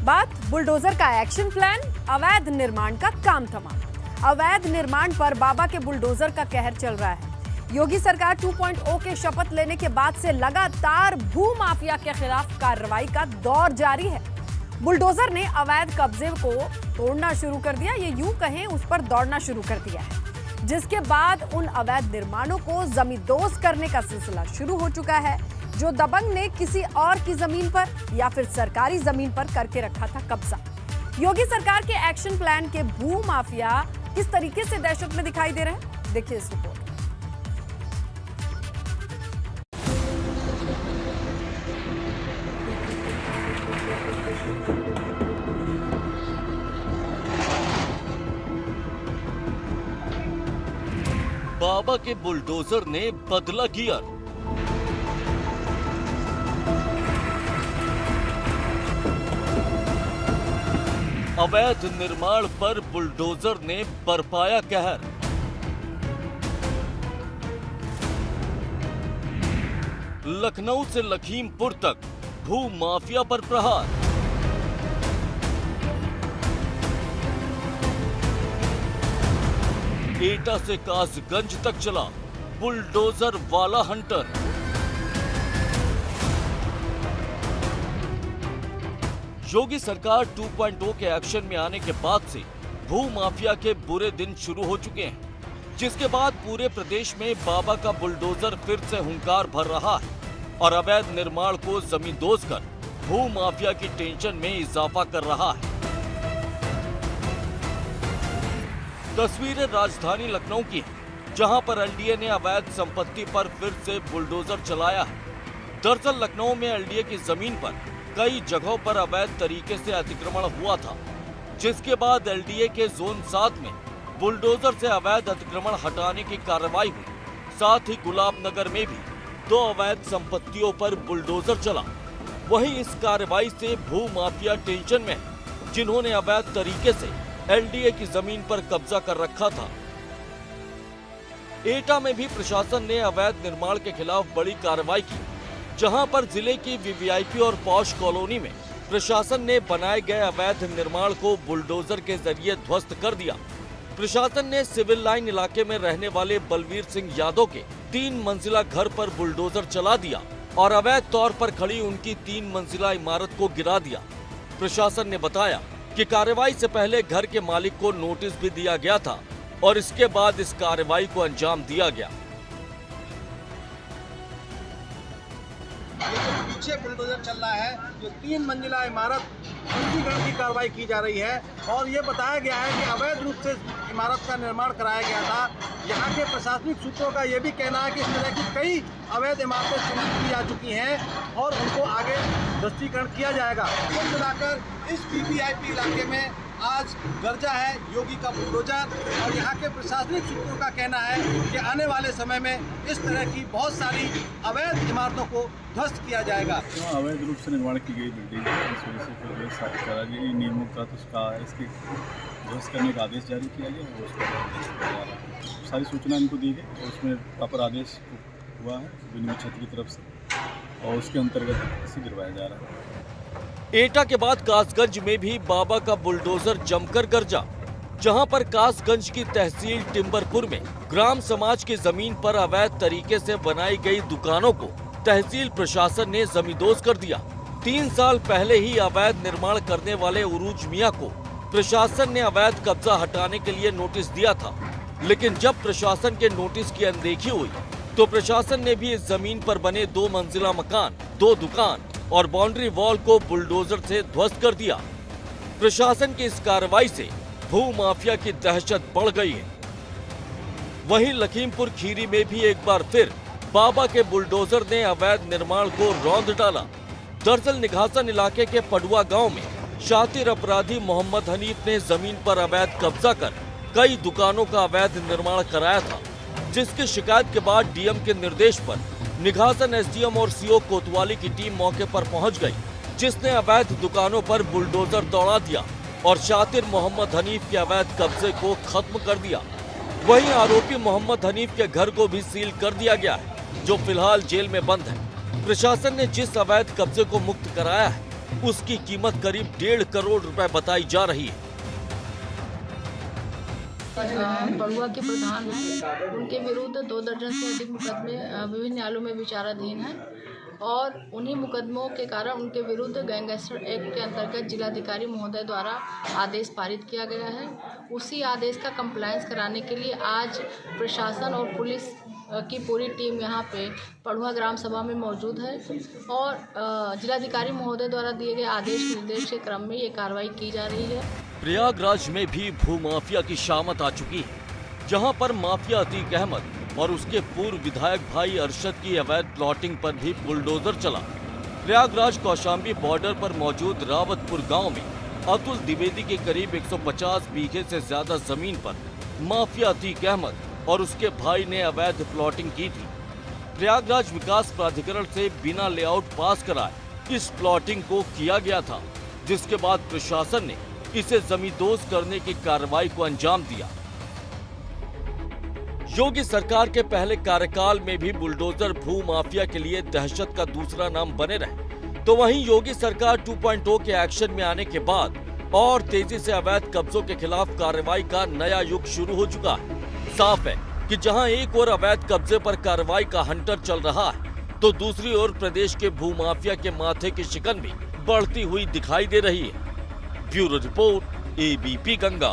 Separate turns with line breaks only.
बात बुलडोजर का action plan, अवैध निर्माण का काम थमा। अवैध निर्माण पर बाबा के बुलडोजर का कहर चल रहा है। योगी सरकार 2.0 के शपथ लेने के बाद से लगातार भू माफिया के खिलाफ कार्रवाई का दौर जारी है। बुलडोजर ने अवैध कब्जे को तोड़ना शुरू कर दिया, ये यूं कहें उस पर दौड़ना शुरू कर दिया है, जिसके बाद उन अवैध निर्माणों को जमींदोज करने का सिलसिला शुरू हो चुका है। जो दबंग ने किसी और की जमीन पर या फिर सरकारी जमीन पर करके रखा था कब्जा। योगी सरकार के एक्शन प्लान के भू माफिया किस तरीके से दहशत में दिखाई दे रहे हैं, देखिए इस रिपोर्ट।
बाबा के बुलडोजर ने बदला गियर। अवैध निर्माण पर बुलडोजर ने बरपाया कहर। लखनऊ से लखीमपुर तक भू माफिया पर प्रहार। एटा से कासगंज तक चला बुलडोजर वाला हंटर। योगी सरकार 2.0 के एक्शन में आने के बाद से भू माफिया के बुरे दिन शुरू हो चुके हैं, जिसके बाद पूरे प्रदेश में बाबा का बुलडोजर फिर से हुंकार भर रहा है और अवैध निर्माण को जमींदोज कर भू माफिया की टेंशन में इजाफा कर रहा है। तस्वीरें राजधानी लखनऊ की हैं, जहां पर एलडीए ने अवैध संपत्ति पर फिर से बुलडोजर चलाया है। दरअसल लखनऊ में एलडीए की जमीन पर कई जगहों पर अवैध तरीके से अतिक्रमण हुआ था, जिसके बाद एलडीए के जोन 7 में बुलडोजर से अवैध अतिक्रमण हटाने की कार्रवाई हुई। साथ ही गुलाबनगर में भी 2 अवैध संपत्तियों पर बुलडोजर चला। वहीं इस कार्रवाई से भू माफिया टेंशन में है, जिन्होंने अवैध तरीके से एलडीए की जमीन पर कब्जा कर रखा था। एटा में भी प्रशासन ने अवैध निर्माण के खिलाफ बड़ी कार्रवाई की, जहां पर जिले की वीवीआईपी और पॉश कॉलोनी में प्रशासन ने बनाए गए अवैध निर्माण को बुलडोजर के जरिए ध्वस्त कर दिया। प्रशासन ने सिविल लाइन इलाके में रहने वाले बलवीर सिंह यादव के 3 मंजिला घर पर बुलडोजर चला दिया और अवैध तौर पर खड़ी उनकी 3 मंजिला इमारत को गिरा दिया। प्रशासन ने बताया कि कार्रवाई से पहले घर के मालिक को नोटिस भी दिया गया था और इसके बाद इस कार्रवाई को अंजाम दिया गया।
पीछे बुलडोजर चल रहा है, जो 3 मंजिला इमारत पंजीकरण की कार्रवाई की जा रही है और ये बताया गया है कि अवैध रूप से इमारत का निर्माण कराया गया था। यहाँ के प्रशासनिक सूत्रों का ये भी कहना है कि इस तरह की कई अवैध इमारतें चिन्हित की जा चुकी हैं और उनको आगे ध्वस्तीकरण किया जाएगा। कुल मिलाकर इस वीवीआईपी इलाके में आज गर्जा है योगी का बुलडोजर और यहाँ के प्रशासनिक सूत्रों का कहना है कि आने वाले समय में इस तरह की बहुत सारी अवैध इमारतों को ध्वस्त किया जाएगा।
अवैध रूप से निर्माण की गई बिल्डिंग इस वजह से फिर नियमों का तो उसका इसके ध्वस्त करने का आदेश जारी किया गया और उसका सारी सूचना इनको दी गई और उसमें प्रॉपर आदेश हुआ है विनिमय क्षेत्र की तरफ से और उसके अंतर्गत इसे गिरवाया जा रहा है।
एटा के बाद कासगंज में भी बाबा का बुलडोजर जमकर गरजा, जहां पर कासगंज की तहसील टिम्बरपुर में ग्राम समाज की जमीन पर अवैध तरीके से बनाई गई दुकानों को तहसील प्रशासन ने जमींदोज कर दिया। 3 साल पहले ही अवैध निर्माण करने वाले उरूज मियां को प्रशासन ने अवैध कब्जा हटाने के लिए नोटिस दिया था, लेकिन जब प्रशासन के नोटिस की अनदेखी हुई तो प्रशासन ने भी इस जमीन पर बने 2 मंजिला मकान, 2 दुकान और बाउंड्री वॉल को बुलडोजर से ध्वस्त कर दिया। प्रशासन की इस कार्रवाई से भू माफिया की दहशत बढ़ गई है। वहीं लखीमपुर खीरी में भी एक बार फिर बाबा के बुलडोजर ने अवैध निर्माण को रौंद डाला। दरअसल निघासन इलाके के पडुआ गांव में शातिर अपराधी मोहम्मद हनीफ ने जमीन पर अवैध कब्जा कर कई दुकानों का अवैध निर्माण कराया था, जिसकी शिकायत के बाद डीएम के निर्देश पर निघासन एसडीएम और सीओ कोतवाली की टीम मौके पर पहुंच गई, जिसने अवैध दुकानों पर बुलडोजर दौड़ा दिया और शातिर मोहम्मद हनीफ के अवैध कब्जे को खत्म कर दिया। वहीं आरोपी मोहम्मद हनीफ के घर को भी सील कर दिया गया है, जो फिलहाल जेल में बंद है। प्रशासन ने जिस अवैध कब्जे को मुक्त कराया है, उसके बाद भी उसकी कीमत करीब 1.5 करोड़ रुपए बताई जा रही है।
पड़ुआ के प्रधान हैं, उनके विरुद्ध 2 दर्जन से अधिक मुकदमे विभिन्न न्यायालयों में विचाराधीन हैं और उन्हीं मुकदमों के कारण उनके विरुद्ध गैंगस्टर एक्ट के अंतर्गत जिलाधिकारी महोदय द्वारा आदेश पारित किया गया है। उसी आदेश का कंप्लायंस कराने के लिए आज प्रशासन और पुलिस की पूरी टीम यहाँ पे पड़ुआ ग्राम सभा में मौजूद है और जिलाधिकारी महोदय द्वारा दिए गए आदेश निर्देश के क्रम में ये कार्रवाई की जा रही है।
प्रयागराज में भी भूमाफिया की शामत आ चुकी है, जहां पर माफिया अतीक अहमद और उसके पूर्व विधायक भाई अरशद की अवैध प्लॉटिंग पर भी बुलडोजर चला। प्रयागराज कौशाम्बी बॉर्डर पर मौजूद रावतपुर गांव में अतुल द्विवेदी के करीब 150 बीघे से ज्यादा जमीन पर माफिया अतीक अहमद और उसके भाई ने अवैध प्लॉटिंग की थी। प्रयागराज विकास प्राधिकरण से बिना लेआउट पास कराए इस प्लॉटिंग को किया गया था, जिसके बाद प्रशासन ने इसे जमींदोज करने की कार्रवाई को अंजाम दिया। योगी सरकार के पहले कार्यकाल में भी बुलडोजर भू माफिया के लिए दहशत का दूसरा नाम बने रहे, तो वहीं योगी सरकार 2.0 के एक्शन में आने के बाद और तेजी से अवैध कब्जों के खिलाफ कार्रवाई का नया युग शुरू हो चुका है। साफ है कि जहां एक ओर अवैध कब्जे पर कार्रवाई का हंटर चल रहा है, तो दूसरी ओर प्रदेश के भूमाफिया के माथे की शिकन भी बढ़ती हुई दिखाई दे रही है। Bureau report, ABP Ganga.